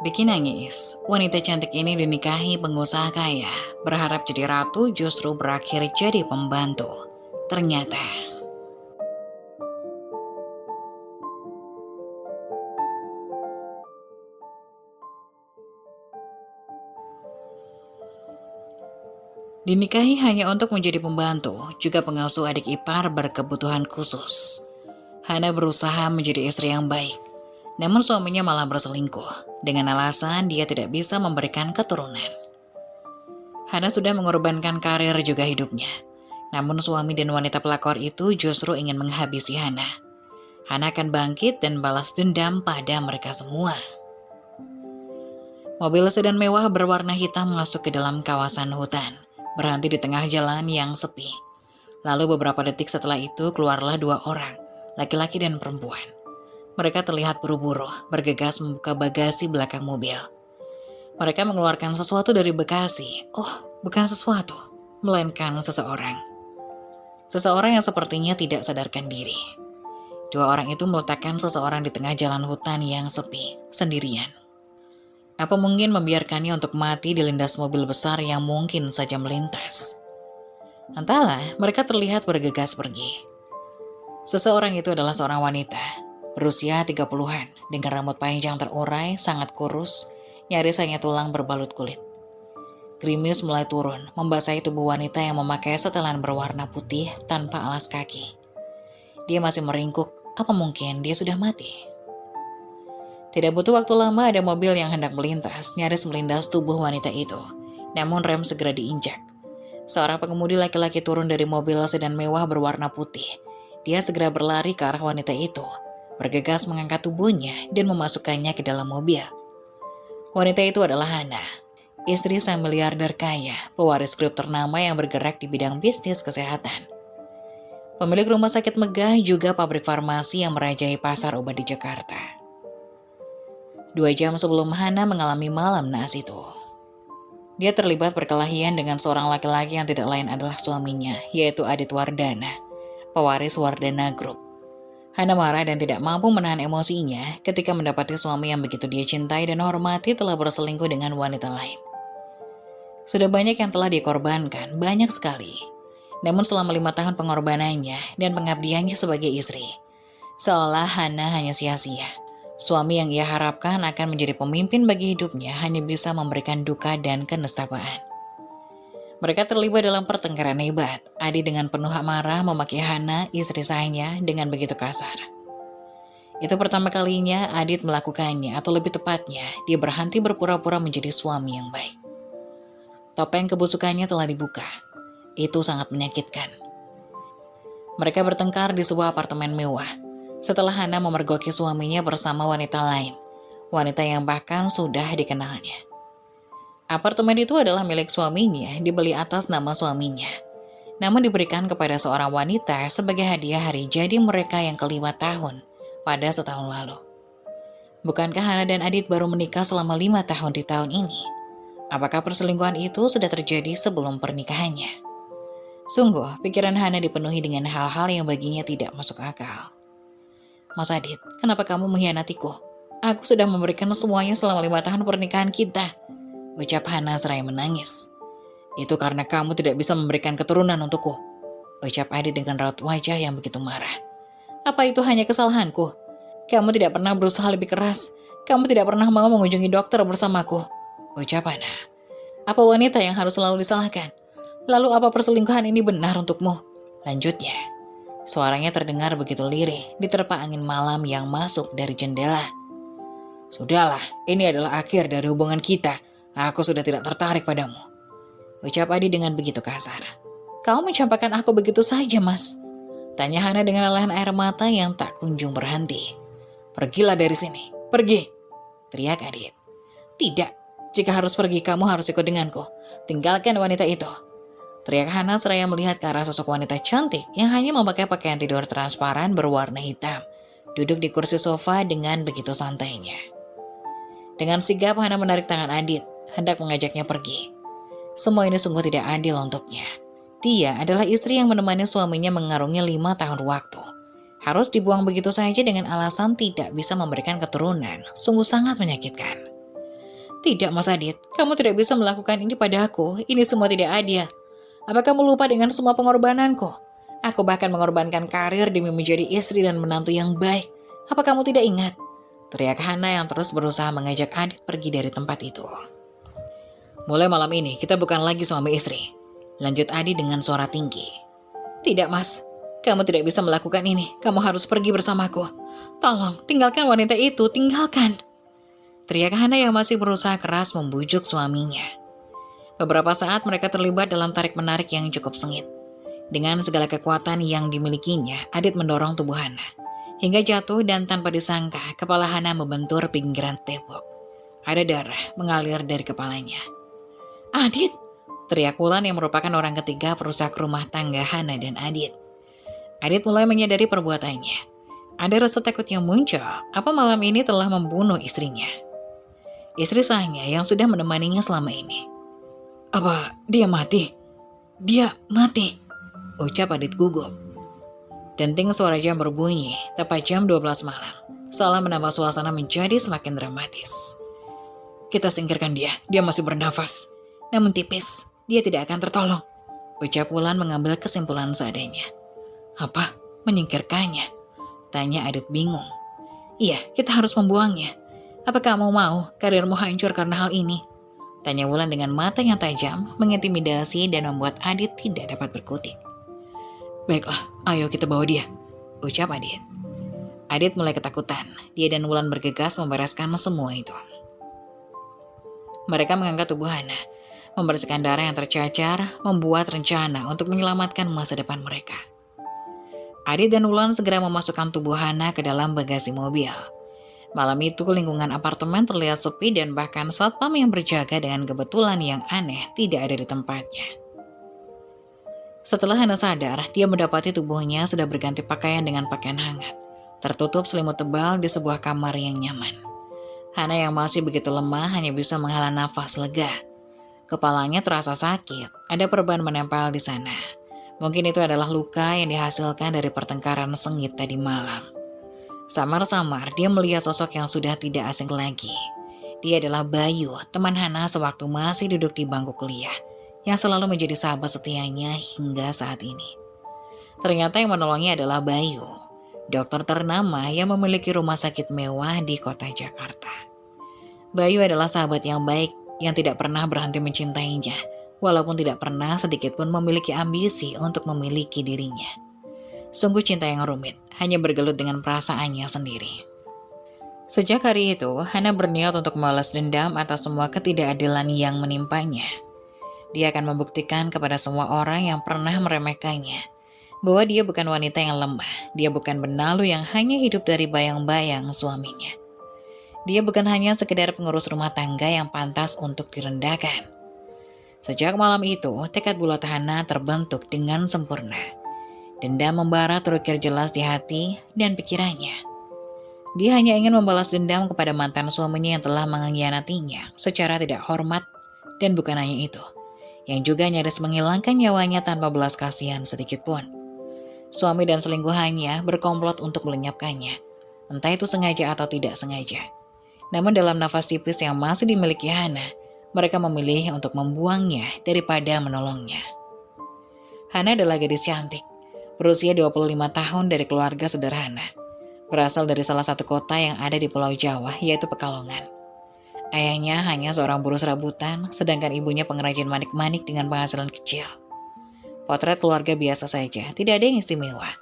Bikin nangis, wanita cantik ini dinikahi pengusaha kaya, berharap jadi ratu justru berakhir jadi pembantu. Ternyata, dinikahi hanya untuk menjadi pembantu, juga pengasuh adik ipar berkebutuhan khusus. Hana berusaha menjadi istri yang baik, namun suaminya malah berselingkuh, dengan alasan dia tidak bisa memberikan keturunan. Hana sudah mengorbankan karir juga hidupnya. Namun suami dan wanita pelakor itu justru ingin menghabisi Hana. Hana akan bangkit dan balas dendam pada mereka semua. Mobil sedan mewah berwarna hitam masuk ke dalam kawasan hutan, berhenti di tengah jalan yang sepi. Lalu beberapa detik setelah itu keluarlah dua orang, laki-laki dan perempuan. Mereka terlihat buru-buru, bergegas membuka bagasi belakang mobil. Mereka mengeluarkan sesuatu dari bagasi. Oh, bukan sesuatu, melainkan seseorang. Seseorang yang sepertinya tidak sadarkan diri. Dua orang itu meletakkan seseorang di tengah jalan hutan yang sepi, sendirian. Apa mungkin membiarkannya untuk mati dilindas mobil besar yang mungkin saja melintas? Entahlah, mereka terlihat bergegas pergi. Seseorang itu adalah seorang wanita, berusia 30-an, dengan rambut panjang terurai, sangat kurus, nyaris hanya tulang berbalut kulit. Gerimis mulai turun, membasahi tubuh wanita yang memakai setelan berwarna putih tanpa alas kaki. Dia masih meringkuk, apa mungkin dia sudah mati? Tidak butuh waktu lama ada mobil yang hendak melintas, nyaris melindas tubuh wanita itu. Namun rem segera diinjak. Seorang pengemudi laki-laki turun dari mobil sedan mewah berwarna putih. Dia segera berlari ke arah wanita itu, bergegas mengangkat tubuhnya dan memasukkannya ke dalam mobil. Wanita itu adalah Hana, istri sang miliarder kaya, pewaris grup ternama yang bergerak di bidang bisnis kesehatan. Pemilik rumah sakit megah juga pabrik farmasi yang merajai pasar obat di Jakarta. 2 jam sebelum Hana mengalami malam naas itu, dia terlibat perkelahian dengan seorang laki-laki yang tidak lain adalah suaminya, yaitu Adit Wardana, pewaris Wardana Group. Hana marah dan tidak mampu menahan emosinya ketika mendapati suami yang begitu dia cintai dan hormati telah berselingkuh dengan wanita lain. Sudah banyak yang telah dikorbankan, banyak sekali. Namun selama 5 tahun pengorbanannya dan pengabdiannya sebagai istri, seolah Hana hanya sia-sia. Suami yang ia harapkan akan menjadi pemimpin bagi hidupnya hanya bisa memberikan duka dan kenestabaan. Mereka terlibat dalam pertengkaran hebat. Adi dengan penuh amarah memaki Hana, istri sahnya, dengan begitu kasar. Itu pertama kalinya Adit melakukannya, atau lebih tepatnya, dia berhenti berpura-pura menjadi suami yang baik. Topeng kebusukannya telah dibuka. Itu sangat menyakitkan. Mereka bertengkar di sebuah apartemen mewah. Setelah Hana memergoki suaminya bersama wanita lain, wanita yang bahkan sudah dikenalnya. Apartemen itu adalah milik suaminya, dibeli atas nama suaminya. Namun diberikan kepada seorang wanita sebagai hadiah hari jadi mereka yang ke-5 tahun pada setahun lalu. Bukankah Hana dan Adit baru menikah selama 5 tahun di tahun ini? Apakah perselingkuhan itu sudah terjadi sebelum pernikahannya? Sungguh, pikiran Hana dipenuhi dengan hal-hal yang baginya tidak masuk akal. Mas Adit, kenapa kamu mengkhianatiku? Aku sudah memberikan semuanya selama 5 tahun pernikahan kita, ucap Hana seraya menangis. Itu karena kamu tidak bisa memberikan keturunan untukku, ucap Adit dengan raut wajah yang begitu marah. Apa itu hanya kesalahanku? Kamu tidak pernah berusaha lebih keras. Kamu tidak pernah mau mengunjungi dokter bersamaku, ucap Hana. Apa wanita yang harus selalu disalahkan? Lalu apa perselingkuhan ini benar untukmu? Lanjutnya, suaranya terdengar begitu lirih diterpa angin malam yang masuk dari jendela. Sudahlah, ini adalah akhir dari hubungan kita. Aku sudah tidak tertarik padamu, ucap Adi dengan begitu kasar. Kau mencampakkan aku begitu saja, Mas? Tanya Hana dengan lelahan air mata yang tak kunjung berhenti. Pergilah dari sini, pergi, teriak Adit. Tidak, jika harus pergi kamu harus ikut denganku. Tinggalkan wanita itu, teriak Hana seraya melihat ke arah sosok wanita cantik yang hanya memakai pakaian tidur transparan berwarna hitam, duduk di kursi sofa dengan begitu santainya. Dengan sigap Hana menarik tangan Adit, hendak mengajaknya pergi. Semua ini sungguh tidak adil untuknya. Dia adalah istri yang menemani suaminya mengarungi 5 tahun waktu. Harus dibuang begitu saja dengan alasan tidak bisa memberikan keturunan, sungguh sangat menyakitkan. Tidak, Mas Adit. Kamu tidak bisa melakukan ini pada aku. Ini semua tidak adil. Apa kamu lupa dengan semua pengorbananku? Aku bahkan mengorbankan karir demi menjadi istri dan menantu yang baik. Apa kamu tidak ingat? Teriak Hana yang terus berusaha mengajak Adit pergi dari tempat itu. Mulai malam ini kita bukan lagi suami istri. Lanjut Adit dengan suara tinggi. Tidak, Mas. Kamu tidak bisa melakukan ini. Kamu harus pergi bersamaku. Tolong, tinggalkan wanita itu. Tinggalkan. Teriak Hana yang masih berusaha keras membujuk suaminya. Beberapa saat mereka terlibat dalam tarik-menarik yang cukup sengit. Dengan segala kekuatan yang dimilikinya, Adit mendorong tubuh Hana. Hingga jatuh dan tanpa disangka, kepala Hana membentur pinggiran tembok. Ada darah mengalir dari kepalanya. Adit! Teriak Wulan yang merupakan orang ketiga perusak rumah tangga Hana dan Adit. Adit mulai menyadari perbuatannya. Ada rasa takut yang muncul, apa malam ini telah membunuh istrinya. Istri sahnya yang sudah menemaninya selama ini. Apa dia mati? Dia mati, ucap Adit gugup. Denting suara jam berbunyi, tepat jam 12 malam. Seolah menambah suasana menjadi semakin dramatis. Kita singkirkan dia masih bernafas. Namun tipis, dia tidak akan tertolong, ucap Wulan mengambil kesimpulan seadanya. Apa? Menyingkirkannya? Tanya Adit bingung. Iya, kita harus membuangnya. Apa kamu mau karirmu hancur karena hal ini? Tanya Wulan dengan mata yang tajam, mengintimidasi dan membuat Adit tidak dapat berkutik. Baiklah, ayo kita bawa dia, ucap Adit. Adit mulai ketakutan. Dia dan Wulan bergegas membereskan semua itu. Mereka mengangkat tubuh Hana, membersihkan darah yang tercacar, membuat rencana untuk menyelamatkan masa depan mereka. Adit dan Wulan segera memasukkan tubuh Hana ke dalam bagasi mobil. Malam itu lingkungan apartemen terlihat sepi dan bahkan satpam yang berjaga dengan kebetulan yang aneh tidak ada di tempatnya. Setelah Hana sadar, dia mendapati tubuhnya sudah berganti pakaian dengan pakaian hangat, tertutup selimut tebal di sebuah kamar yang nyaman. Hana yang masih begitu lemah hanya bisa menghela nafas lega. Kepalanya terasa sakit, ada perban menempel di sana. Mungkin itu adalah luka yang dihasilkan dari pertengkaran sengit tadi malam. Samar-samar dia melihat sosok yang sudah tidak asing lagi. Dia adalah Bayu, teman Hana sewaktu masih duduk di bangku kuliah, yang selalu menjadi sahabat setianya hingga saat ini. Ternyata yang menolongnya adalah Bayu, dokter ternama yang memiliki rumah sakit mewah di kota Jakarta. Bayu adalah sahabat yang baik yang tidak pernah berhenti mencintainya, walaupun tidak pernah sedikitpun memiliki ambisi untuk memiliki dirinya. Sungguh cinta yang rumit, hanya bergelut dengan perasaannya sendiri. Sejak hari itu, Hana berniat untuk membalas dendam atas semua ketidakadilan yang menimpanya. Dia akan membuktikan kepada semua orang yang pernah meremehkannya bahwa dia bukan wanita yang lemah, dia bukan benalu yang hanya hidup dari bayang-bayang suaminya. Dia bukan hanya sekedar pengurus rumah tangga yang pantas untuk direndahkan. Sejak malam itu, tekad bulat Hana terbentuk dengan sempurna. Dendam membara terukir jelas di hati dan pikirannya. Dia hanya ingin membalas dendam kepada mantan suaminya yang telah mengkhianatinya secara tidak hormat, dan bukan hanya itu, yang juga nyaris menghilangkan nyawanya tanpa belas kasihan sedikitpun. Suami dan selingkuhannya berkomplot untuk melenyapkannya, entah itu sengaja atau tidak sengaja. Namun dalam nafas tipis yang masih dimiliki Hana, mereka memilih untuk membuangnya daripada menolongnya. Hana adalah gadis cantik, berusia 25 tahun dari keluarga sederhana. Berasal dari salah satu kota yang ada di Pulau Jawa, yaitu Pekalongan. Ayahnya hanya seorang buruh serabutan, sedangkan ibunya pengrajin manik-manik dengan penghasilan kecil. Potret keluarga biasa saja, tidak ada yang istimewa.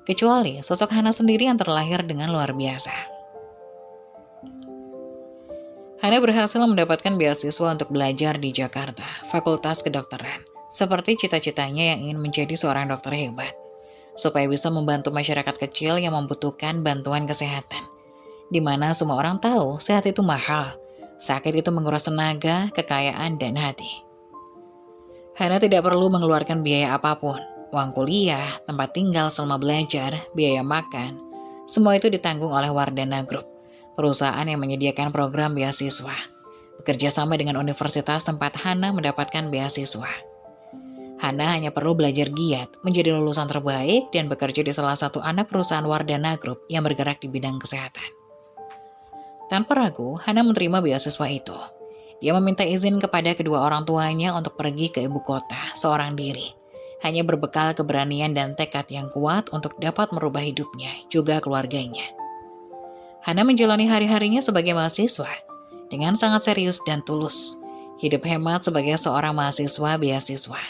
Kecuali sosok Hana sendiri yang terlahir dengan luar biasa. Hana berhasil mendapatkan beasiswa untuk belajar di Jakarta, Fakultas Kedokteran, seperti cita-citanya yang ingin menjadi seorang dokter hebat, supaya bisa membantu masyarakat kecil yang membutuhkan bantuan kesehatan, di mana semua orang tahu sehat itu mahal, sakit itu menguras tenaga, kekayaan, dan hati. Hana tidak perlu mengeluarkan biaya apapun, uang kuliah, tempat tinggal selama belajar, biaya makan, semua itu ditanggung oleh Wardana Group, perusahaan yang menyediakan program beasiswa, bekerja sama dengan universitas tempat Hana mendapatkan beasiswa. Hana hanya perlu belajar giat, menjadi lulusan terbaik, dan bekerja di salah satu anak perusahaan Wardana Group yang bergerak di bidang kesehatan. Tanpa ragu, Hana menerima beasiswa itu. Dia meminta izin kepada kedua orang tuanya untuk pergi ke ibu kota seorang diri, hanya berbekal keberanian dan tekad yang kuat untuk dapat merubah hidupnya, juga keluarganya. Hana menjalani hari-harinya sebagai mahasiswa dengan sangat serius dan tulus. Hidup hemat sebagai seorang mahasiswa beasiswa.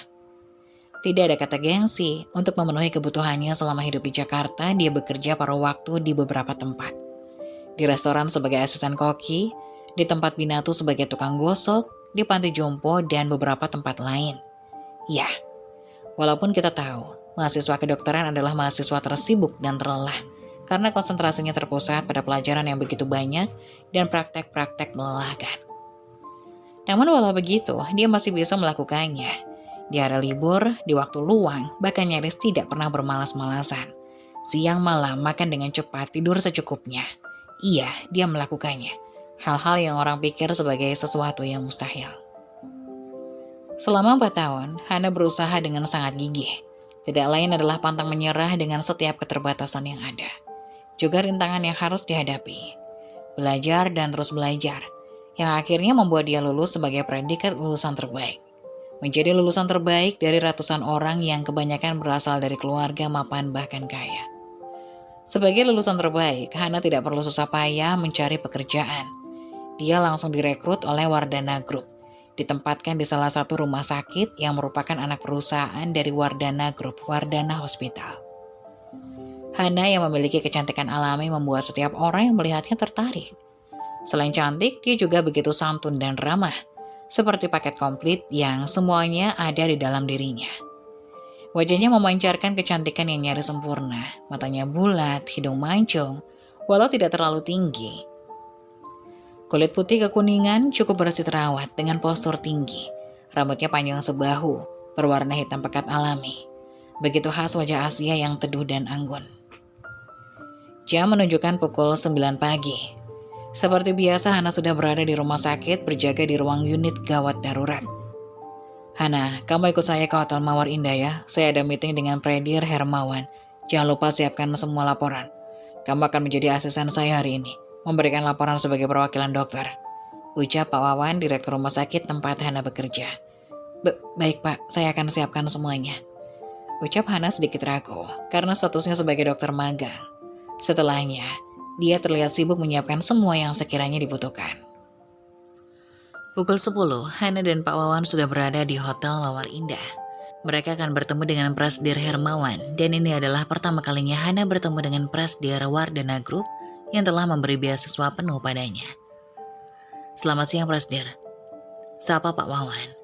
Tidak ada kata gengsi. Untuk memenuhi kebutuhannya selama hidup di Jakarta, dia bekerja paruh waktu di beberapa tempat. Di restoran sebagai asisten koki, di tempat binatu sebagai tukang gosok, di panti jompo, dan beberapa tempat lain. Ya, walaupun kita tahu, mahasiswa kedokteran adalah mahasiswa tersibuk dan terlelah, karena konsentrasinya terpusat pada pelajaran yang begitu banyak dan praktek-praktek melelahkan. Namun walau begitu, dia masih bisa melakukannya. Di hari libur, di waktu luang, bahkan nyaris tidak pernah bermalas-malasan. Siang malam makan dengan cepat, tidur secukupnya. Iya, dia melakukannya. Hal-hal yang orang pikir sebagai sesuatu yang mustahil. Selama 4 tahun, Hana berusaha dengan sangat gigih. Tidak lain adalah pantang menyerah dengan setiap keterbatasan yang ada. Juga rintangan yang harus dihadapi. Belajar dan terus belajar, yang akhirnya membuat dia lulus sebagai predikat lulusan terbaik. Menjadi lulusan terbaik dari ratusan orang yang kebanyakan berasal dari keluarga mapan bahkan kaya. Sebagai lulusan terbaik, Hana tidak perlu susah payah mencari pekerjaan. Dia langsung direkrut oleh Wardana Group, ditempatkan di salah satu rumah sakit yang merupakan anak perusahaan dari Wardana Group, Wardana Hospital. Hana yang memiliki kecantikan alami membuat setiap orang yang melihatnya tertarik. Selain cantik, dia juga begitu santun dan ramah, seperti paket komplit yang semuanya ada di dalam dirinya. Wajahnya memancarkan kecantikan yang nyaris sempurna, matanya bulat, hidung mancung, walau tidak terlalu tinggi. Kulit putih kekuningan cukup bersih terawat dengan postur tinggi, rambutnya panjang sebahu, berwarna hitam pekat alami. Begitu khas wajah Asia yang teduh dan anggun. Jam menunjukkan pukul 9 pagi. Seperti biasa, Hana sudah berada di rumah sakit berjaga di ruang unit gawat darurat. Hana, kamu ikut saya ke Hotel Mawar Indah ya. Saya ada meeting dengan Predir Hermawan. Jangan lupa siapkan semua laporan. Kamu akan menjadi asisten saya hari ini, memberikan laporan sebagai perwakilan dokter. Ucap Pak Wawan, direktur rumah sakit tempat Hana bekerja. Baik Pak, saya akan siapkan semuanya. Ucap Hana sedikit ragu, karena statusnya sebagai dokter magang. Setelahnya, dia terlihat sibuk menyiapkan semua yang sekiranya dibutuhkan. Pukul 10, Hana dan Pak Wawan sudah berada di Hotel Mawar Indah. Mereka akan bertemu dengan Presdir Hermawan, dan ini adalah pertama kalinya Hana bertemu dengan Presdir Wardana Group yang telah memberi beasiswa penuh padanya. Selamat siang Presdir. Sapa Pak Wawan.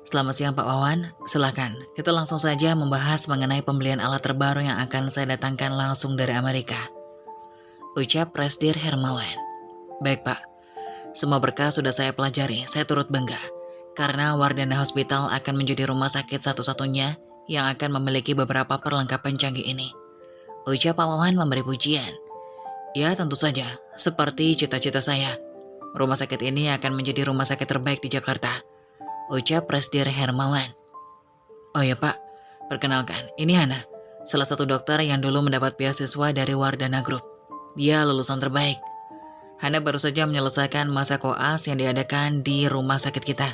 Selamat siang Pak Wawan, silakan. Kita langsung saja membahas mengenai pembelian alat terbaru yang akan saya datangkan langsung dari Amerika. Ucap Presdir Hermawan. Baik Pak, semua berkas sudah saya pelajari, saya turut bangga. Karena Wardana Hospital akan menjadi rumah sakit satu-satunya yang akan memiliki beberapa perlengkapan canggih ini. Ucap Pak Wawan memberi pujian. Ya tentu saja, seperti cita-cita saya. Rumah sakit ini akan menjadi rumah sakit terbaik di Jakarta. Ucap Presdir Hermawan. Oh ya Pak, perkenalkan, ini Hana, salah satu dokter yang dulu mendapat beasiswa dari Wardana Group. Dia lulusan terbaik. Hana baru saja menyelesaikan masa koas yang diadakan di rumah sakit kita.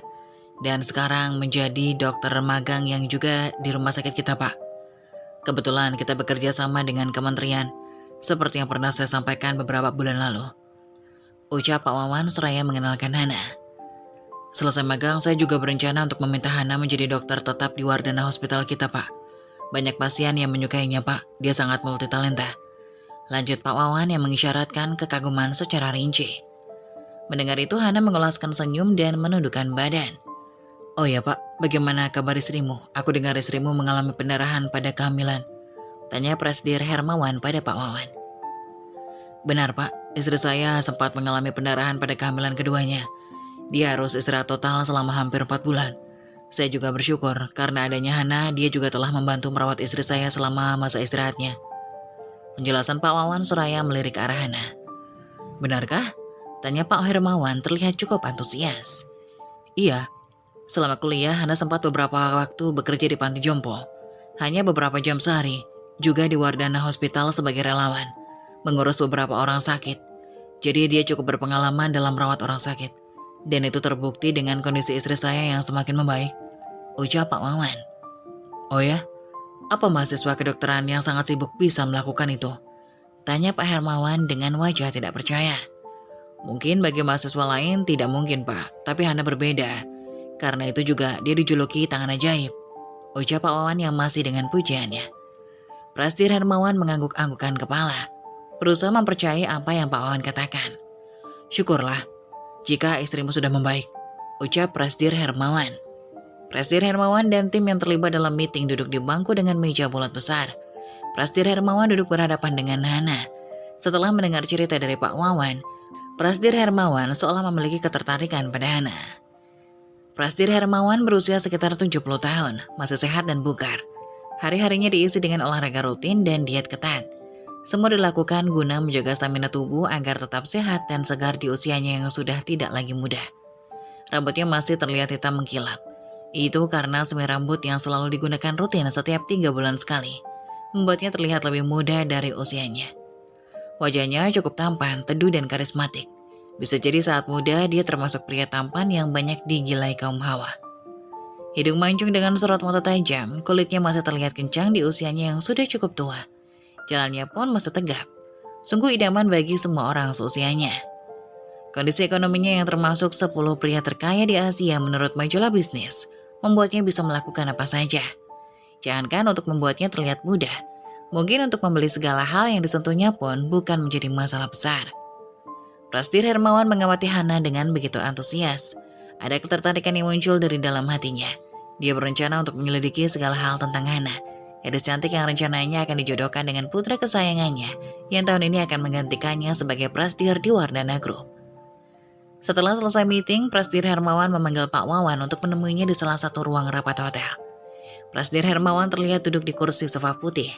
Dan sekarang menjadi dokter magang yang juga di rumah sakit kita, Pak. Kebetulan kita bekerja sama dengan kementerian, seperti yang pernah saya sampaikan beberapa bulan lalu. Ucap Pak Wawan seraya mengenalkan Hana. Selesai magang, saya juga berencana untuk meminta Hana menjadi dokter tetap di Wardana Hospital kita, Pak. Banyak pasien yang menyukainya, Pak. Dia sangat multitalenta. Lanjut Pak Wawan yang mengisyaratkan kekaguman secara rinci. Mendengar itu Hana mengolaskan senyum dan menundukkan badan. Oh ya Pak, bagaimana kabar istrimu? Aku dengar istrimu mengalami pendarahan pada kehamilan. Tanya Presdir Hermawan pada Pak Wawan. Benar Pak, istri saya sempat mengalami pendarahan pada kehamilan keduanya. Dia harus istirahat total selama hampir 4 bulan. Saya juga bersyukur karena adanya Hana, dia juga telah membantu merawat istri saya selama masa istirahatnya. Penjelasan Pak Wawan seraya melirik ke arah Hana. Benarkah? Tanya Pak Hermawan terlihat cukup antusias. Iya, selama kuliah Hana sempat beberapa waktu bekerja di panti jompo. Hanya beberapa jam sehari, juga di Wardana Hospital sebagai relawan, mengurus beberapa orang sakit. Jadi dia cukup berpengalaman dalam merawat orang sakit. Dan itu terbukti dengan kondisi istri saya yang semakin membaik, ucap Pak Wawan. Oh ya? Apa mahasiswa kedokteran yang sangat sibuk bisa melakukan itu? Tanya Pak Hermawan dengan wajah tidak percaya. Mungkin bagi mahasiswa lain tidak mungkin, Pak, tapi Hana berbeda. Karena itu juga dia dijuluki tangan ajaib, ucap Pak Wawan yang masih dengan pujiannya. Prasdir Hermawan mengangguk-anggukkan kepala, berusaha mempercayai apa yang Pak Wawan katakan. Syukurlah, jika istrimu sudah membaik, ucap Prasdir Hermawan. Prasdir Hermawan dan tim yang terlibat dalam meeting duduk di bangku dengan meja bulat besar. Prasdir Hermawan duduk berhadapan dengan Hana. Setelah mendengar cerita dari Pak Wawan, Prasdir Hermawan seolah memiliki ketertarikan pada Hana. Prasdir Hermawan berusia sekitar 70 tahun, masih sehat dan bugar. Hari-harinya diisi dengan olahraga rutin dan diet ketat. Semua dilakukan guna menjaga stamina tubuh agar tetap sehat dan segar di usianya yang sudah tidak lagi muda. Rambutnya masih terlihat hitam mengkilap. Itu karena semir rambut yang selalu digunakan rutin setiap 3 bulan sekali, membuatnya terlihat lebih muda dari usianya. Wajahnya cukup tampan, teduh dan karismatik. Bisa jadi saat muda dia termasuk pria tampan yang banyak digilai kaum hawa. Hidung mancung dengan sorot mata tajam, kulitnya masih terlihat kencang di usianya yang sudah cukup tua. Jalannya pun masih tegap. Sungguh idaman bagi semua orang seusianya. Kondisi ekonominya yang termasuk 10 pria terkaya di Asia menurut majalah bisnis, membuatnya bisa melakukan apa saja. Jangankan untuk membuatnya terlihat mudah, mungkin untuk membeli segala hal yang disentuhnya pun bukan menjadi masalah besar. Prasdir Hermawan mengamati Hana dengan begitu antusias. Ada ketertarikan yang muncul dari dalam hatinya. Dia berencana untuk menyelidiki segala hal tentang Hana, gadis cantik yang rencananya akan dijodohkan dengan putra kesayangannya, yang tahun ini akan menggantikannya sebagai Prasdir di Wardana Group. Setelah selesai meeting, Prasdir Hermawan memanggil Pak Wawan untuk menemuinya di salah satu ruang rapat hotel. Prasdir Hermawan terlihat duduk di kursi sofa putih.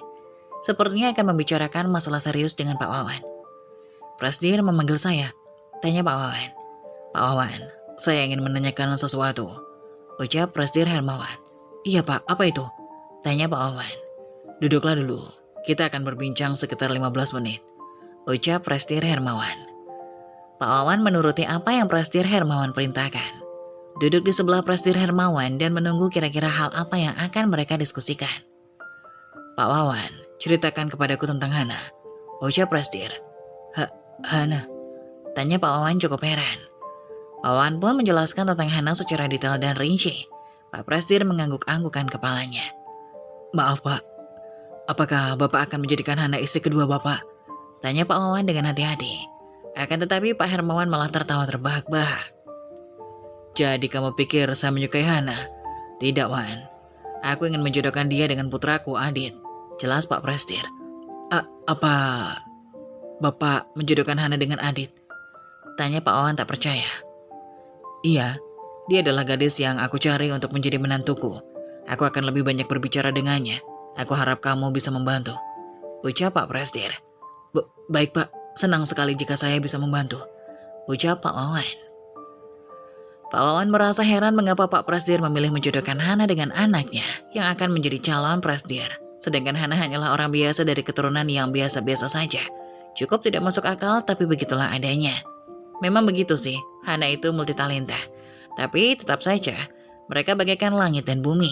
Sepertinya akan membicarakan masalah serius dengan Pak Wawan. Prasdir memanggil saya, tanya Pak Wawan. Pak Wawan, saya ingin menanyakan sesuatu, ucap Prasdir Hermawan. Iya Pak, apa itu? Tanya Pak Wawan. Duduklah dulu, kita akan berbincang sekitar 15 menit, ucap Prasdir Hermawan. Pak Wawan menuruti apa yang Prasdir Hermawan perintahkan. Duduk di sebelah Prasdir Hermawan dan menunggu kira-kira hal apa yang akan mereka diskusikan. Pak Wawan, ceritakan kepadaku tentang Hana, ucap Prasdir. Hana? Tanya Pak Wawan cukup heran. Pak Wawan pun menjelaskan tentang Hana secara detail dan rinci. Pak Prasdir mengangguk-anggukkan kepalanya. Maaf Pak, apakah Bapak akan menjadikan Hana istri kedua Bapak? Tanya Pak Wawan dengan hati-hati. Akan tetapi Pak Hermawan malah tertawa terbahak-bahak. Jadi kamu pikir saya menyukai Hana? Tidak Wan, aku ingin menjodohkan dia dengan putraku Adit, jelas Pak Prasdir. Apa Bapak menjodohkan Hana dengan Adit? Tanya Pak Wawan tak percaya. Iya, dia adalah gadis yang aku cari untuk menjadi menantuku. Aku akan lebih banyak berbicara dengannya. Aku harap kamu bisa membantu, ucap Pak Prasdir. Baik Pak, senang sekali jika saya bisa membantu, ucap Pak Wawan. Pak Wawan merasa heran mengapa Pak Prasdir memilih menjodohkan Hana dengan anaknya yang akan menjadi calon Prasdir. Sedangkan Hana hanyalah orang biasa dari keturunan yang biasa-biasa saja. Cukup tidak masuk akal, tapi begitulah adanya. Memang begitu sih, Hana itu multitalenta. Tapi tetap saja, mereka bagaikan langit dan bumi.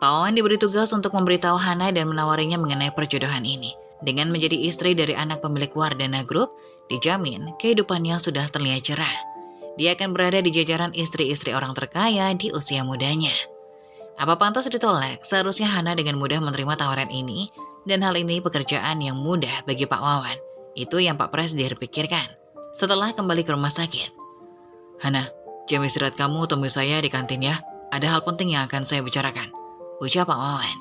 Pak Wawan diberi tugas untuk memberitahu Hana dan menawarinya mengenai perjodohan ini. Dengan menjadi istri dari anak pemilik Wardana Group, dijamin kehidupannya sudah terlihat cerah. Dia akan berada di jajaran istri-istri orang terkaya di usia mudanya. Apa pantas ditolak? Seharusnya Hana dengan mudah menerima tawaran ini, dan hal ini pekerjaan yang mudah bagi Pak Wawan. Itu yang Pak Prasdir pikirkan. Setelah kembali ke rumah sakit. Hana, jam istirahat kamu temui saya di kantin ya. Ada hal penting yang akan saya bicarakan, ucap Pak Wawan.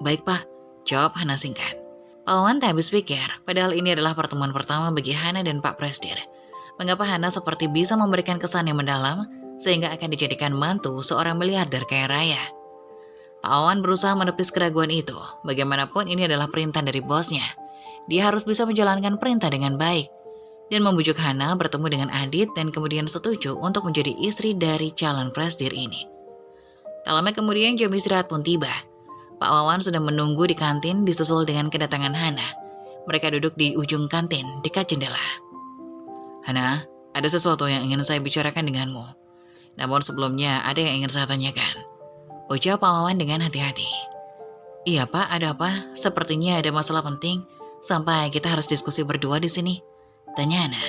Baik Pak, jawab Hana singkat. Pak Wawan tak habis pikir, padahal ini adalah pertemuan pertama bagi Hana dan Pak Prasdir. Mengapa Hana seperti bisa memberikan kesan yang mendalam, sehingga akan dijadikan mantu seorang miliarder kaya raya. Pak Wawan berusaha menepis keraguan itu. Bagaimanapun ini adalah perintah dari bosnya. Dia harus bisa menjalankan perintah dengan baik. Dan membujuk Hana bertemu dengan Adit dan kemudian setuju untuk menjadi istri dari calon Prasdir ini. Tak lama kemudian jam istirahat pun tiba. Pak Wawan sudah menunggu di kantin disusul dengan kedatangan Hana. Mereka duduk di ujung kantin dekat jendela. Hana, ada sesuatu yang ingin saya bicarakan denganmu. Namun sebelumnya ada yang ingin saya tanyakan, ucap Pak Wawan dengan hati-hati. Iya Pak, ada apa? Sepertinya ada masalah penting sampai kita harus diskusi berdua di sini, tanya Hana.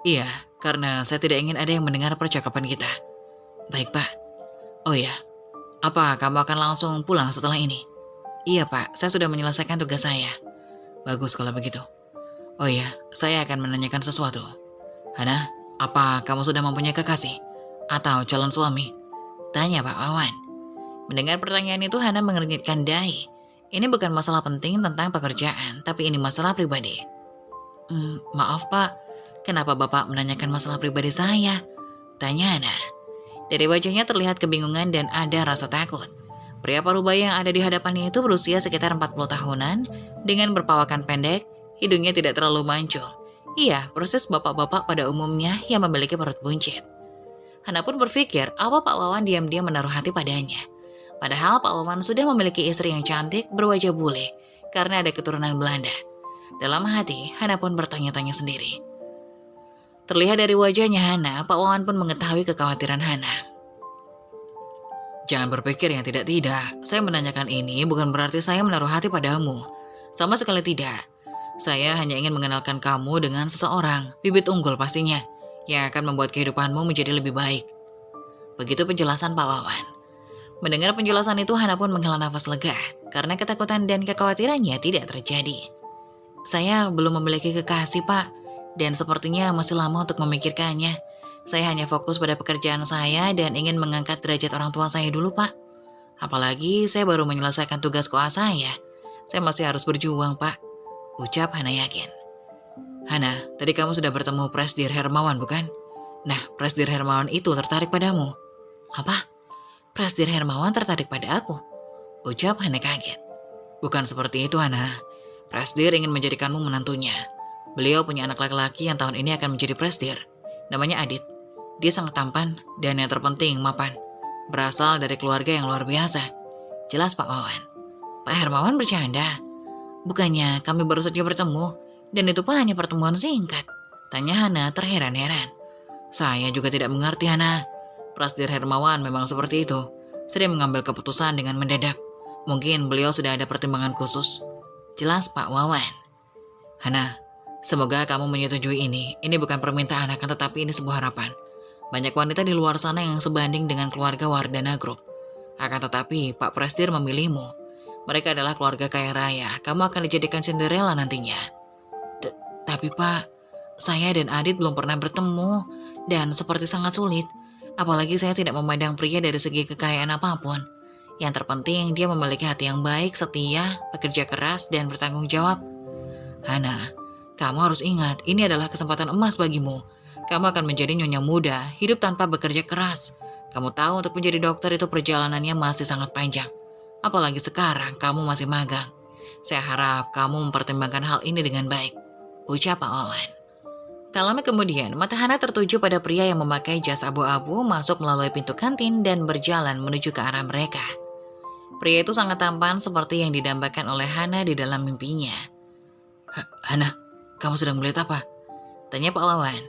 Iya, karena saya tidak ingin ada yang mendengar percakapan kita. Baik Pak. Oh ya, apa kamu akan langsung pulang setelah ini? Iya Pak, saya sudah menyelesaikan tugas saya. Bagus kalau begitu. Oh ya, saya akan menanyakan sesuatu. Hana, apa kamu sudah mempunyai kekasih? Atau calon suami? Tanya Pak Wawan. Mendengar pertanyaan itu, Hana mengernyitkan dahi. Ini bukan masalah penting tentang pekerjaan, tapi ini masalah pribadi. Maaf Pak, kenapa Bapak menanyakan masalah pribadi saya? Tanya Hana. Dari wajahnya terlihat kebingungan dan ada rasa takut. Pria parubaya yang ada di hadapannya itu berusia sekitar 40 tahunan, dengan berpawakan pendek, hidungnya tidak terlalu mancung. Iya, persis bapak-bapak pada umumnya yang memiliki perut buncit. Hana pun berpikir apa Pak Wawan diam-diam menaruh hati padanya. Padahal Pak Wawan sudah memiliki istri yang cantik berwajah bule karena ada keturunan Belanda. Dalam hati, Hana pun bertanya-tanya sendiri. Terlihat dari wajahnya Hana, Pak Wawan pun mengetahui kekhawatiran Hana. Jangan berpikir yang tidak-tidak. Saya menanyakan ini bukan berarti saya menaruh hati padamu. Sama sekali tidak. Saya hanya ingin mengenalkan kamu dengan seseorang, bibit unggul pastinya, yang akan membuat kehidupanmu menjadi lebih baik. Begitu penjelasan Pak Wawan. Mendengar penjelasan itu, Hana pun menghela nafas lega, karena ketakutan dan kekhawatirannya tidak terjadi. Saya belum memiliki kekasih, Pak, dan sepertinya masih lama untuk memikirkannya. Saya hanya fokus pada pekerjaan saya dan ingin mengangkat derajat orang tua saya dulu, Pak. Apalagi saya baru menyelesaikan tugas koas saya. Saya masih harus berjuang, Pak, ucap Hana yakin. Hana, tadi kamu sudah bertemu Presdir Hermawan, bukan? Nah, Presdir Hermawan itu tertarik padamu. Apa? Presdir Hermawan tertarik pada aku? Ucap Hana kaget. Bukan seperti itu, Hana. Presdir ingin menjadikanmu menantunya. Beliau punya anak laki-laki yang tahun ini akan menjadi presdir. Namanya Adit. Dia sangat tampan dan yang terpenting mapan. Berasal dari keluarga yang luar biasa. Jelas Pak Wawan. Pak Hermawan bercanda. Bukannya kami baru saja bertemu, dan itu pun hanya pertemuan singkat. Tanya Hana terheran-heran. Saya juga tidak mengerti, Hana. Presdir Hermawan memang seperti itu. Sering mengambil keputusan dengan mendadak. Mungkin beliau sudah ada pertimbangan khusus. Jelas Pak Wawan. Hana, semoga kamu menyetujui ini. Ini bukan permintaan akan tetapi ini sebuah harapan. Banyak wanita di luar sana yang sebanding dengan keluarga Wardana Group. Akan tetapi Pak Presdir memilihmu. Mereka adalah keluarga kaya raya. Kamu akan dijadikan Cinderella nantinya. Tapi Pak, saya dan Adit belum pernah bertemu. Dan seperti sangat sulit. Apalagi saya tidak memandang pria dari segi kekayaan apapun. Yang terpenting dia memiliki hati yang baik, setia, bekerja keras, dan bertanggung jawab. Hana, kamu harus ingat ini adalah kesempatan emas bagimu. Kamu akan menjadi nyonya muda, hidup tanpa bekerja keras. Kamu tahu untuk menjadi dokter itu perjalanannya masih sangat panjang. Apalagi sekarang kamu masih magang. Saya harap kamu mempertimbangkan hal ini dengan baik, ucap Pak Wawan. Tak lama kemudian, mata Hana tertuju pada pria yang memakai jas abu-abu masuk melalui pintu kantin dan berjalan menuju ke arah mereka. Pria itu sangat tampan seperti yang didambakan oleh Hana di dalam mimpinya. Hana, kamu sedang melihat apa? Tanya Pak Wawan.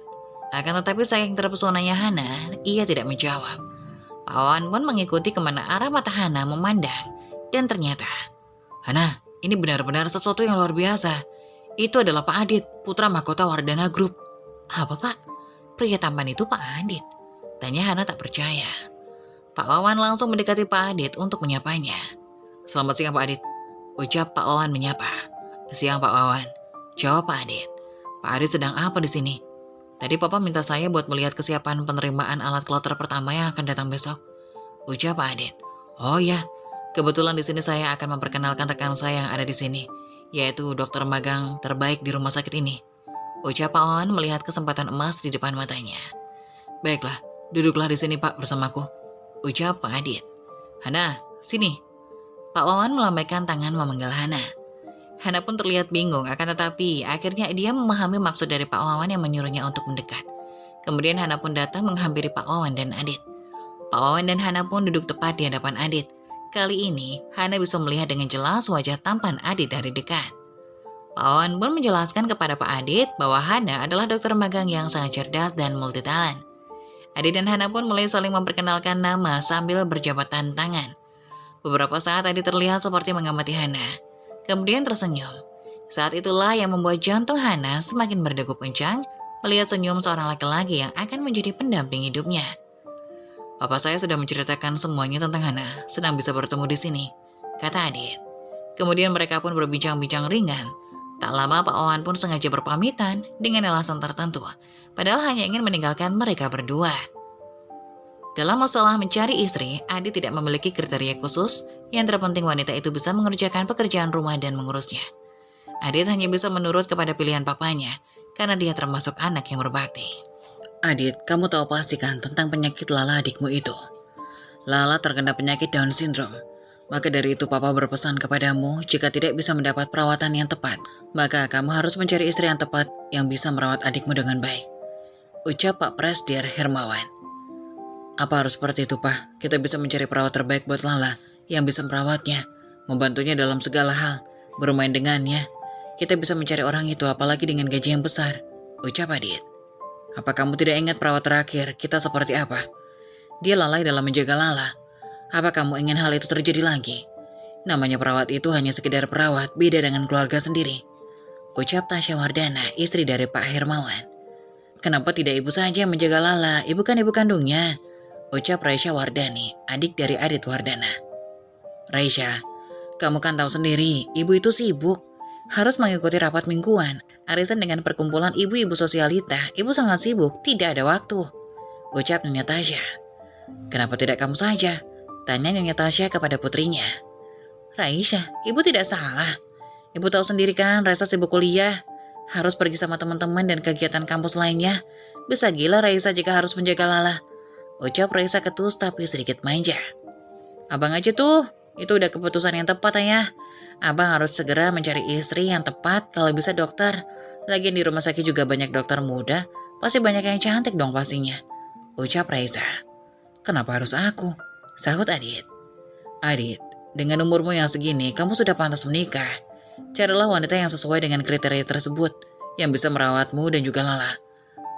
Akan tetapi saking terpesonanya Hana, ia tidak menjawab. Pak Wawan pun mengikuti kemana arah mata Hana memandang. Dan ternyata, Hana, ini benar-benar sesuatu yang luar biasa. Itu adalah Pak Adit, putra mahkota Wardana Group. Apa Pak? Pria tampan itu Pak Adit? Tanya Hana tak percaya. Pak Wawan langsung mendekati Pak Adit untuk menyapanya. Selamat siang Pak Adit, ucap Pak Wawan menyapa. Siang Pak Wawan, jawab Pak Adit. Pak Adit sedang apa di sini? Tadi Papa minta saya buat melihat kesiapan penerimaan alat kloter pertama yang akan datang besok, ucap Pak Adit. Oh ya, kebetulan di sini saya akan memperkenalkan rekan saya yang ada di sini, yaitu dokter magang terbaik di rumah sakit ini, ucap Pak Wawan melihat kesempatan emas di depan matanya. Baiklah, duduklah di sini Pak bersamaku, ucap Pak Adit. Hana, sini. Pak Wawan melambaikan tangan memanggil Hana. Hana pun terlihat bingung, akan tetapi akhirnya dia memahami maksud dari Pak Wawan yang menyuruhnya untuk mendekat. Kemudian Hana pun datang menghampiri Pak Wawan dan Adit. Pak Wawan dan Hana pun duduk tepat di hadapan Adit. Kali ini, Hana bisa melihat dengan jelas wajah tampan Adit dari dekat. Pak Wawan pun menjelaskan kepada Pak Adit bahwa Hana adalah dokter magang yang sangat cerdas dan multitalent. Adit dan Hana pun mulai saling memperkenalkan nama sambil berjabat tangan. Beberapa saat Adit terlihat seperti mengamati Hana, kemudian tersenyum. Saat itulah yang membuat jantung Hana semakin berdegup kencang melihat senyum seorang laki-laki yang akan menjadi pendamping hidupnya. Papa saya sudah menceritakan semuanya tentang Hana, senang bisa bertemu di sini, kata Adit. Kemudian mereka pun berbincang-bincang ringan. Tak lama Pak Wawan pun sengaja berpamitan dengan alasan tertentu, padahal hanya ingin meninggalkan mereka berdua. Dalam masalah mencari istri, Adit tidak memiliki kriteria khusus, yang terpenting wanita itu bisa mengerjakan pekerjaan rumah dan mengurusnya. Adit hanya bisa menurut kepada pilihan papanya, karena dia termasuk anak yang berbakti. Adit, kamu tahu pasti kan tentang penyakit Lala adikmu itu? Lala terkena penyakit Down syndrome. Maka dari itu papa berpesan kepadamu, jika tidak bisa mendapat perawatan yang tepat, maka kamu harus mencari istri yang tepat yang bisa merawat adikmu dengan baik. Ucap Pak Presdir Hermawan. Apa harus seperti itu, Pak? Kita bisa mencari perawat terbaik buat Lala yang bisa merawatnya, membantunya dalam segala hal, bermain dengannya. Kita bisa mencari orang itu apalagi dengan gaji yang besar. Ucap Adit. Apa kamu tidak ingat perawat terakhir kita seperti apa? Dia lalai dalam menjaga Lala. Apa kamu ingin hal itu terjadi lagi? Namanya perawat itu hanya sekedar perawat, beda dengan keluarga sendiri. Ucap Tasya Wardana, istri dari Pak Hermawan. Kenapa tidak ibu saja menjaga Lala? Ibu kan ibu kandungnya. Ucap Raisya Wardani, adik dari Adit Wardana. Raisya, kamu kan tahu sendiri, ibu itu sibuk. Harus mengikuti rapat mingguan, arisan dengan perkumpulan ibu-ibu sosialita. Ibu sangat sibuk, tidak ada waktu. Ucap Nyonya Tasya. Kenapa tidak kamu saja? Tanya Nyonya Tasya kepada putrinya. Raisya, ibu tidak salah. Ibu tahu sendiri kan, Raisa sibuk kuliah. Harus pergi sama teman-teman dan kegiatan kampus lainnya. Bisa gila Raisa jika harus menjaga Lala. Ucap Raisa ketus tapi sedikit manja. Abang aja tuh, itu udah keputusan yang tepat ayah. Abang harus segera mencari istri yang tepat, kalau bisa dokter. Lagian di rumah sakit juga banyak dokter muda, pasti banyak yang cantik dong pastinya. Ucap Raisa. Kenapa harus aku? Sahut Adit. Adit, dengan umurmu yang segini, kamu sudah pantas menikah. Carilah wanita yang sesuai dengan kriteria tersebut, yang bisa merawatmu dan juga Lala.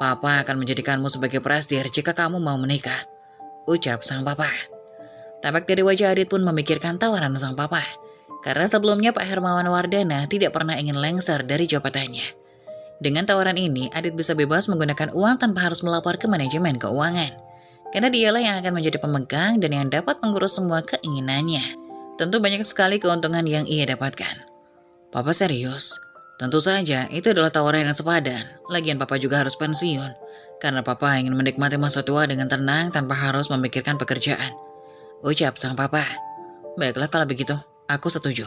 Papa akan menjadikanmu sebagai prastir jika kamu mau menikah. Ucap sang papa. Tampak dari wajah Adit pun memikirkan tawaran sang papa. Karena sebelumnya Pak Hermawan Wardana tidak pernah ingin lengser dari jabatannya. Dengan tawaran ini, Adit bisa bebas menggunakan uang tanpa harus melapor ke manajemen keuangan. Karena dialah yang akan menjadi pemegang dan yang dapat mengurus semua keinginannya. Tentu banyak sekali keuntungan yang ia dapatkan. Papa serius? Tentu saja, itu adalah tawaran yang sepadan. Lagian papa juga harus pensiun. Karena papa ingin menikmati masa tua dengan tenang tanpa harus memikirkan pekerjaan. Ucap sang papa. Baiklah kalau begitu, aku setuju.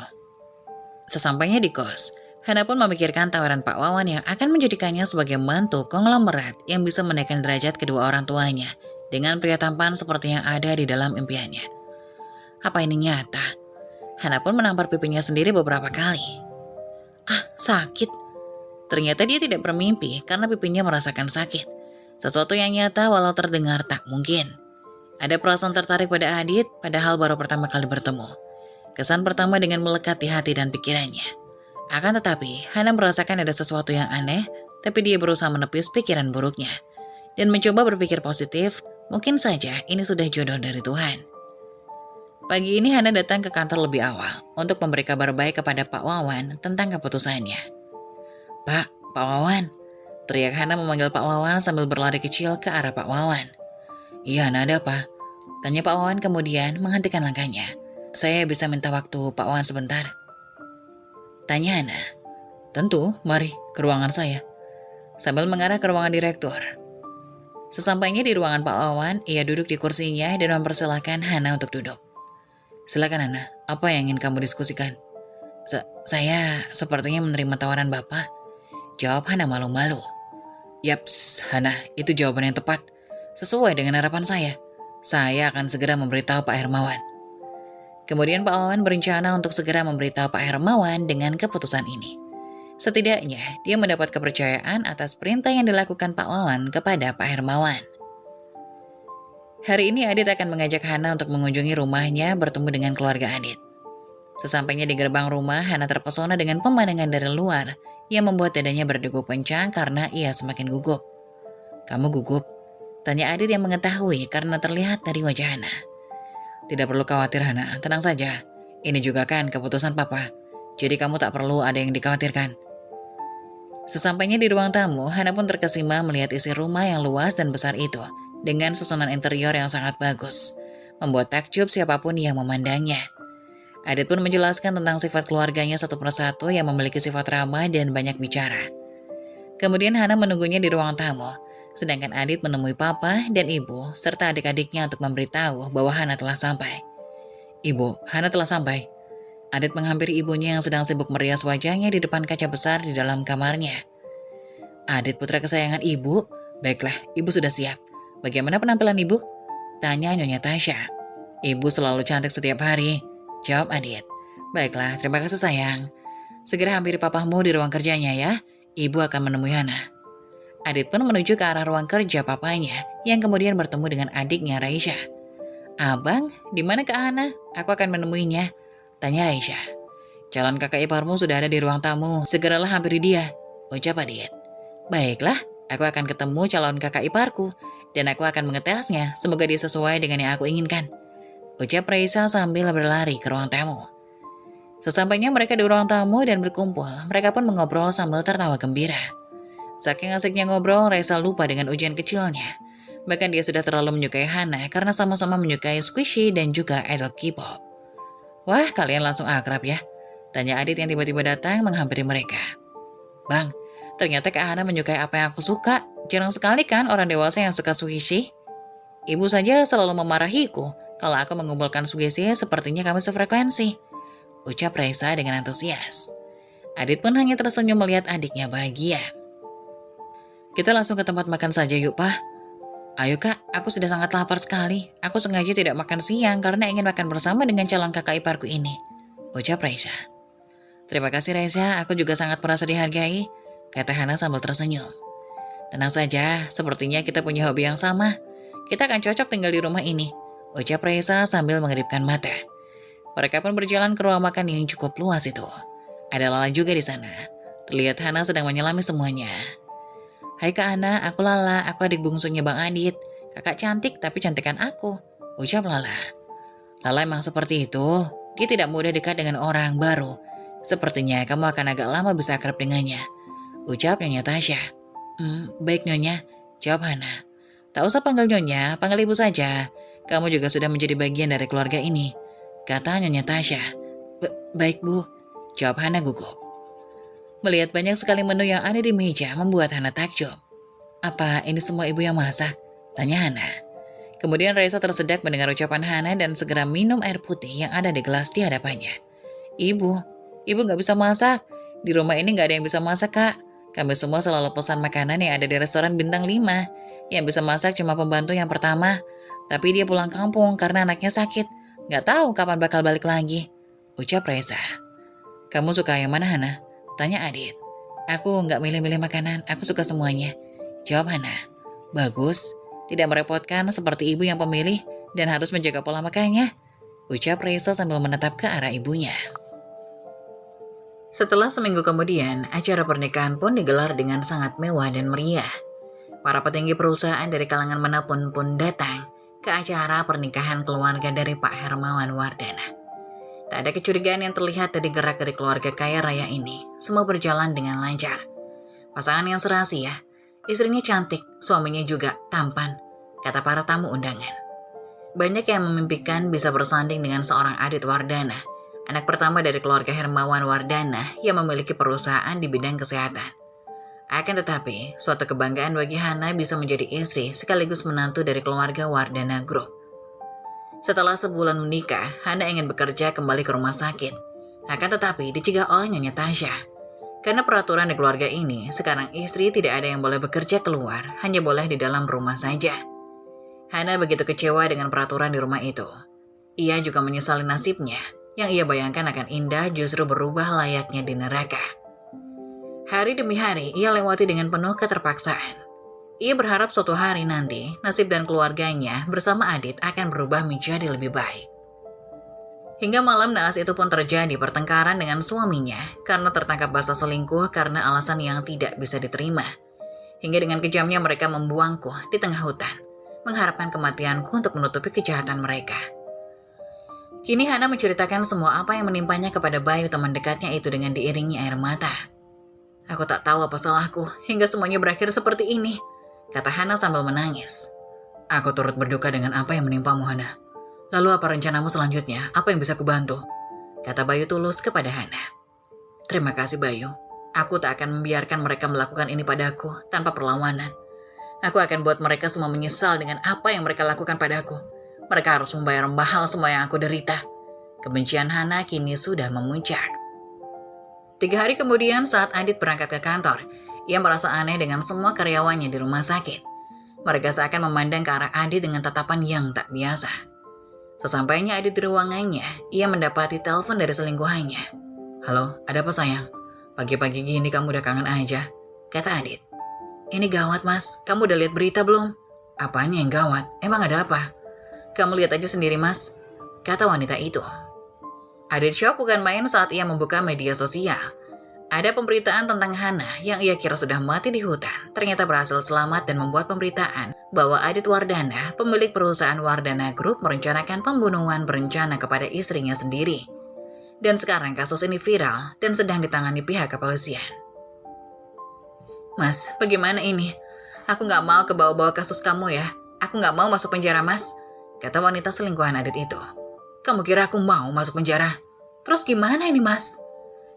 Sesampainya di kos, Hana pun memikirkan tawaran Pak Wawan yang akan menjadikannya sebagai mantu konglomerat yang bisa menaikkan derajat kedua orang tuanya dengan pria tampan seperti yang ada di dalam impiannya. Apa ini nyata? Hana pun menampar pipinya sendiri beberapa kali. Ah, sakit. Ternyata dia tidak bermimpi karena pipinya merasakan sakit. Sesuatu yang nyata walau terdengar tak mungkin. Ada perasaan tertarik pada Adit padahal baru pertama kali bertemu. Kesan pertama dengan melekat di hati dan pikirannya. Akan tetapi, Hana merasakan ada sesuatu yang aneh, tapi dia berusaha menepis pikiran buruknya. Dan mencoba berpikir positif, mungkin saja ini sudah jodoh dari Tuhan. Pagi ini Hana datang ke kantor lebih awal untuk memberi kabar baik kepada Pak Wawan tentang keputusannya. Pak Wawan, teriak Hana memanggil Pak Wawan sambil berlari kecil ke arah Pak Wawan. Iya Hana, ada apa? Tanya Pak Wawan kemudian menghentikan langkahnya. Saya bisa minta waktu Pak Wawan sebentar? Tanya Hana. Tentu, mari ke ruangan saya. Sambil mengarah ke ruangan direktur. Sesampainya di ruangan Pak Wawan, ia duduk di kursinya dan mempersilahkan Hana untuk duduk. Silakan Hana, apa yang ingin kamu diskusikan? Saya sepertinya menerima tawaran Bapak. Jawab Hana malu-malu. Yaps, Hana, itu jawaban yang tepat. Sesuai dengan harapan saya. Saya akan segera memberitahu Pak Hermawan. Kemudian Pak Wawan berencana untuk segera memberitahu Pak Hermawan dengan keputusan ini. Setidaknya, dia mendapat kepercayaan atas perintah yang dilakukan Pak Wawan kepada Pak Hermawan. Hari ini Adit akan mengajak Hana untuk mengunjungi rumahnya bertemu dengan keluarga Adit. Sesampainya di gerbang rumah, Hana terpesona dengan pemandangan dari luar yang membuat dadanya berdegup kencang karena ia semakin gugup. "Kamu gugup?" tanya Adit yang mengetahui karena terlihat dari wajah Hana. "Tidak perlu khawatir Hana, tenang saja. Ini juga kan keputusan papa. Jadi kamu tak perlu ada yang dikhawatirkan." Sesampainya di ruang tamu, Hana pun terkesima melihat isi rumah yang luas dan besar itu dengan susunan interior yang sangat bagus, membuat takjub siapapun yang memandangnya. Adit pun menjelaskan tentang sifat keluarganya satu persatu yang memiliki sifat ramah dan banyak bicara. Kemudian Hana menunggunya di ruang tamu, sedangkan Adit menemui papa dan ibu serta adik-adiknya untuk memberitahu bahwa Hana telah sampai. "Ibu, Hana telah sampai." Adit menghampiri ibunya yang sedang sibuk merias wajahnya di depan kaca besar di dalam kamarnya. "Adit, putra kesayangan ibu. Baiklah, ibu sudah siap. Bagaimana penampilan ibu?" tanya Nyonya Tasya. "Ibu selalu cantik setiap hari," jawab Adit. "Baiklah, terima kasih sayang. Segera hampiri papamu di ruang kerjanya ya. Ibu akan menemui Hana." Adit pun menuju ke arah ruang kerja papanya yang kemudian bertemu dengan adiknya Raisya. "Abang, di mana Kak Hana? Aku akan menemuinya," tanya Raisya. "Calon kakak iparmu sudah ada di ruang tamu. Segeralah hampiri dia," ucap Adit. "Baiklah, aku akan ketemu calon kakak iparku dan aku akan mengetesnya. Semoga dia sesuai dengan yang aku inginkan," ucap Raisa sambil berlari ke ruang tamu. Sesampainya mereka di ruang tamu dan berkumpul, mereka pun mengobrol sambil tertawa gembira. Saking asiknya ngobrol, Raisa lupa dengan ujian kecilnya. Bahkan dia sudah terlalu menyukai Hana karena sama-sama menyukai squishy dan juga idol K-pop. "Wah, kalian langsung akrab ya?" tanya Adit yang tiba-tiba datang menghampiri mereka. "Bang, ternyata Kak Hana menyukai apa yang aku suka. Jarang sekali kan orang dewasa yang suka squishy. Ibu saja selalu memarahiku kalau aku mengumpulkan squishy, sepertinya kami sefrekuensi," ucap Raisa dengan antusias. Adit pun hanya tersenyum melihat adiknya bahagia. "Kita langsung ke tempat makan saja yuk, Pak." "Ayo Kak, aku sudah sangat lapar sekali. Aku sengaja tidak makan siang karena ingin makan bersama dengan calon kakak iparku ini," ucap Raisa. "Terima kasih Raisa, aku juga sangat merasa dihargai," kata Hana sambil tersenyum. "Tenang saja, sepertinya kita punya hobi yang sama. Kita akan cocok tinggal di rumah ini," ucap Raisa sambil mengeripkan mata. Mereka pun berjalan ke ruang makan yang cukup luas itu. Ada Lala juga di sana. Terlihat Hana sedang menyelami semuanya. "Hai Kak Hana, aku Lala, aku adik bungsunya Bang Adit. Kakak cantik tapi cantikan aku," ucap Lala. "Lala emang seperti itu, dia tidak mudah dekat dengan orang baru. Sepertinya kamu akan agak lama bisa akrab dengannya," ucap Nyonya Tasya. Baik Nyonya," jawab Hana. "Tak usah panggil Nyonya, panggil Ibu saja. Kamu juga sudah menjadi bagian dari keluarga ini," kata Nyonya Tasya. Baik Bu," jawab Hana gugup. Melihat banyak sekali menu yang ada di meja membuat Hana takjub. "Apa ini semua ibu yang masak?" tanya Hana. Kemudian Raisa tersedak mendengar ucapan Hana dan segera minum air putih yang ada di gelas di hadapannya. Ibu gak bisa masak. Di rumah ini gak ada yang bisa masak Kak. Kami semua selalu pesan makanan yang ada di restoran bintang 5. Yang bisa masak cuma pembantu yang pertama. Tapi dia pulang kampung karena anaknya sakit. Gak tahu kapan bakal balik lagi," ucap Raisa. "Kamu suka yang mana Hana?" tanya Adit. "Aku nggak milih-milih makanan, aku suka semuanya," jawab Hana. "Bagus, tidak merepotkan seperti ibu yang pemilih dan harus menjaga pola makannya," ucap Raisa sambil menatap ke arah ibunya. Setelah seminggu kemudian, acara pernikahan pun digelar dengan sangat mewah dan meriah. Para petinggi perusahaan dari kalangan manapun pun datang ke acara pernikahan keluarga dari Pak Hermawan Wardana. Tak ada kecurigaan yang terlihat dari gerak-gerik keluarga kaya raya ini. Semua berjalan dengan lancar. Pasangan yang serasi ya. Istrinya cantik, suaminya juga tampan, kata para tamu undangan. Banyak yang memimpikan bisa bersanding dengan seorang Adit Wardana, anak pertama dari keluarga Hermawan Wardana yang memiliki perusahaan di bidang kesehatan. Akan tetapi, suatu kebanggaan bagi Hana bisa menjadi istri sekaligus menantu dari keluarga Wardana Group. Setelah sebulan menikah, Hana ingin bekerja kembali ke rumah sakit. Akan tetapi dicegah oleh Nyonya Tasya. Karena peraturan di keluarga ini, sekarang istri tidak ada yang boleh bekerja keluar, hanya boleh di dalam rumah saja. Hana begitu kecewa dengan peraturan di rumah itu. Ia juga menyesali nasibnya, yang ia bayangkan akan indah justru berubah layaknya di neraka. Hari demi hari, ia lewati dengan penuh keterpaksaan. Ia berharap suatu hari nanti, nasib dan keluarganya bersama Adit akan berubah menjadi lebih baik. Hingga malam naas itu pun terjadi pertengkaran dengan suaminya karena tertangkap basah selingkuh karena alasan yang tidak bisa diterima. Hingga dengan kejamnya mereka membuangku di tengah hutan, mengharapkan kematianku untuk menutupi kejahatan mereka. Kini Hana menceritakan semua apa yang menimpanya kepada Bayu teman dekatnya itu dengan diiringi air mata. Aku tak tahu apa salahku hingga semuanya berakhir seperti ini, kata Hana sambil menangis. Aku turut berduka dengan apa yang menimpamu, Hana. Lalu apa rencanamu selanjutnya? Apa yang bisa kubantu? Kata Bayu tulus kepada Hana. Terima kasih Bayu. Aku tak akan membiarkan mereka melakukan ini padaku tanpa perlawanan. Aku akan buat mereka semua menyesal dengan apa yang mereka lakukan padaku. Mereka harus membayar mahal semua yang aku derita. Kebencian Hana kini sudah memuncak. 3 hari kemudian saat Adit berangkat ke kantor, ia merasa aneh dengan semua karyawannya di rumah sakit. Mereka seakan memandang ke arah Adit dengan tatapan yang tak biasa. Sesampainya Adit di ruangannya, ia mendapati telepon dari selingkuhannya. Halo, ada apa sayang? Pagi-pagi gini kamu udah kangen aja, kata Adit. Ini gawat mas, kamu udah lihat berita belum? Apanya yang gawat? Emang ada apa? Kamu lihat aja sendiri mas, kata wanita itu. Adit shock bukan main saat ia membuka media sosial. Ada pemberitaan tentang Hana yang ia kira sudah mati di hutan, ternyata berhasil selamat dan membuat pemberitaan bahwa Adit Wardana, pemilik perusahaan Wardana Group, merencanakan pembunuhan berencana kepada istrinya sendiri. Dan sekarang kasus ini viral dan sedang ditangani pihak kepolisian. Mas, bagaimana ini? Aku gak mau kebawa-bawa kasus kamu ya. Aku gak mau masuk penjara mas, kata wanita selingkuhan Adit itu. Kamu kira aku mau masuk penjara? Terus gimana ini mas?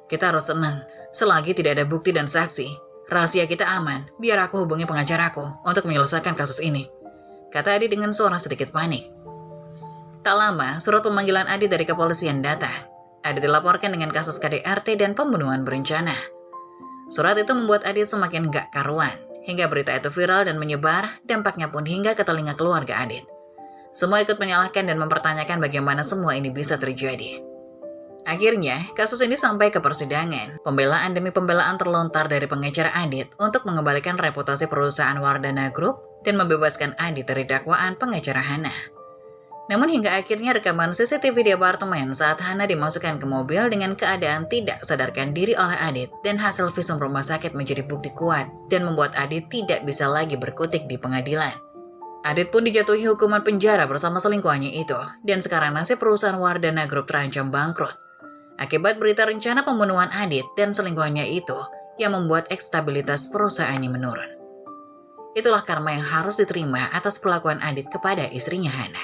Kita harus tenang. Selagi tidak ada bukti dan saksi, rahasia kita aman, biar aku hubungi pengacara aku untuk menyelesaikan kasus ini, kata Adit dengan suara sedikit panik. Tak lama, surat pemanggilan Adit dari kepolisian datang. Adit dilaporkan dengan kasus KDRT dan pembunuhan berencana. Surat itu membuat Adit semakin gak karuan, hingga berita itu viral dan menyebar, dampaknya pun hingga ke telinga keluarga Adit. Semua ikut menyalahkan dan mempertanyakan bagaimana semua ini bisa terjadi. Akhirnya, kasus ini sampai ke persidangan. Pembelaan demi pembelaan terlontar dari pengacara Adit untuk mengembalikan reputasi perusahaan Wardana Group dan membebaskan Adit dari dakwaan pengacara Hana. Namun hingga akhirnya rekaman CCTV di apartemen saat Hana dimasukkan ke mobil dengan keadaan tidak sadarkan diri oleh Adit dan hasil visum rumah sakit menjadi bukti kuat dan membuat Adit tidak bisa lagi berkutik di pengadilan. Adit pun dijatuhi hukuman penjara bersama selingkuhannya itu dan sekarang nasib perusahaan Wardana Group terancam bangkrut. Akibat berita rencana pembunuhan Adit dan selingkuhannya itu yang membuat ekstabilitas perusahaannya menurun. Itulah karma yang harus diterima atas kelakuan Adit kepada istrinya Hana.